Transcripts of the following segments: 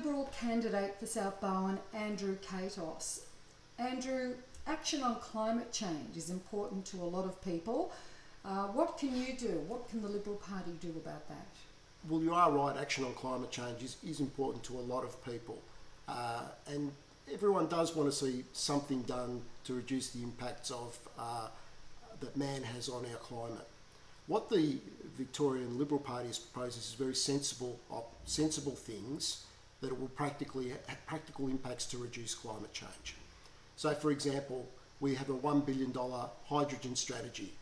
Liberal candidate for South Bowen, Andrew Katos. Andrew, action on climate change is important to a lot of people. What can you do? What can the Liberal Party do about that? Well, you are right, action on climate change is important to a lot of people. And everyone does want to see something done to reduce the impacts of that man has on our climate. What the Victorian Liberal Party has proposed is very sensible things that will have practical impacts to reduce climate change. So, for example, we have a $1 billion hydrogen strategy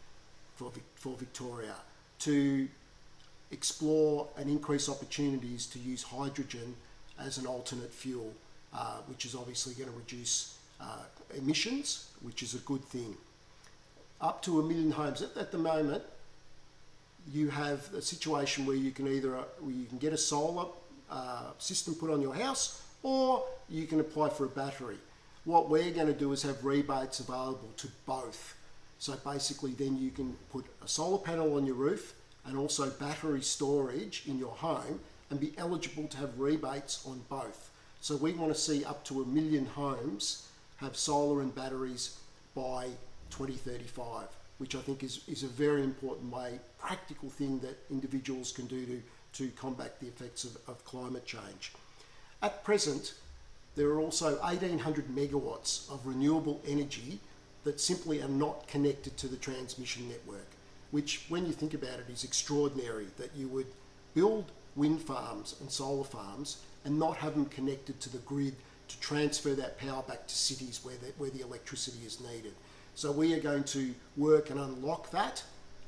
for Victoria to explore and increase opportunities to use hydrogen as an alternate fuel, which is obviously going to reduce emissions, which is a good thing. Up to 1 million homes. At the moment, you have a situation where you can get a solar system put on your house, or you can apply for a battery. What we're going to do is have rebates available to both. So basically then you can put a solar panel on your roof and also battery storage in your home and be eligible to have rebates on both. So we want to see up to 1 million homes have solar and batteries by 2035, which I think is a very important way, practical thing that individuals can do to combat the effects of climate change. At present, there are also 1,800 megawatts of renewable energy that simply are not connected to the transmission network, which, when you think about it, is extraordinary that you would build wind farms and solar farms and not have them connected to the grid to transfer that power back to cities where the electricity is needed. So we are going to work and unlock that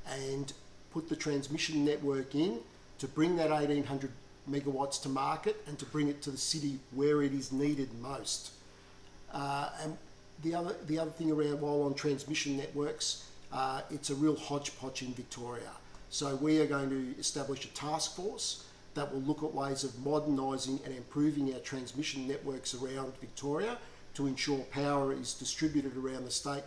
and put the transmission network in to bring that 1,800 megawatts to market and to bring it to the city where it is needed most. And the other thing around, while on transmission networks, it's a real hodgepodge in Victoria. So we are going to establish a task force that will look at ways of modernising and improving our transmission networks around Victoria to ensure power is distributed around the state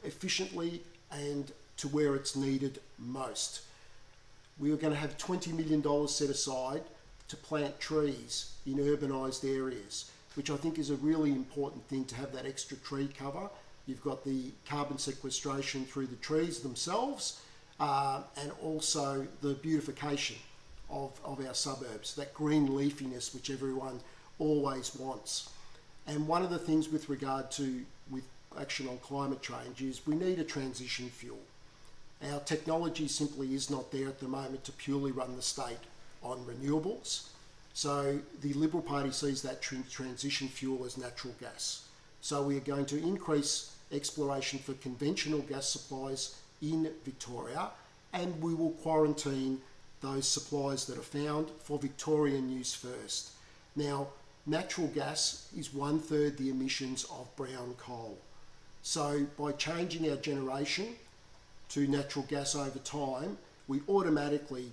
efficiently and to where it's needed most. We are going to have $20 million set aside to plant trees in urbanised areas, which I think is a really important thing, to have that extra tree cover. You've got the carbon sequestration through the trees themselves, and also the beautification of our suburbs, that green leafiness which everyone always wants. And one of the things with regard to action on climate change is we need a transition fuel. Our technology simply is not there at the moment to purely run the state on renewables. So the Liberal Party sees that transition fuel as natural gas. So we are going to increase exploration for conventional gas supplies in Victoria, and we will quarantine those supplies that are found for Victorian use first. Now, natural gas is 1/3 the emissions of brown coal. So by changing our generation to natural gas over time, we automatically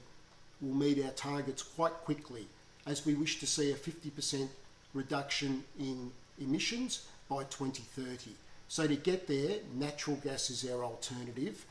will meet our targets quite quickly, as we wish to see a 50% reduction in emissions by 2030. So to get there, natural gas is our alternative.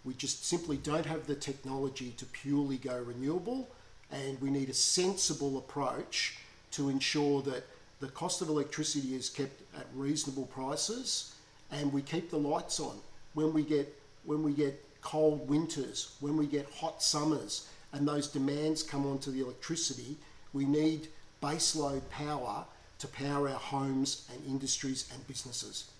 We just simply don't have the technology to purely go renewable, and we need a sensible approach to ensure that the cost of electricity is kept at reasonable prices and we keep the lights on. When we get cold winters, when we get hot summers and those demands come onto the electricity, we need baseload power to power our homes and industries and businesses.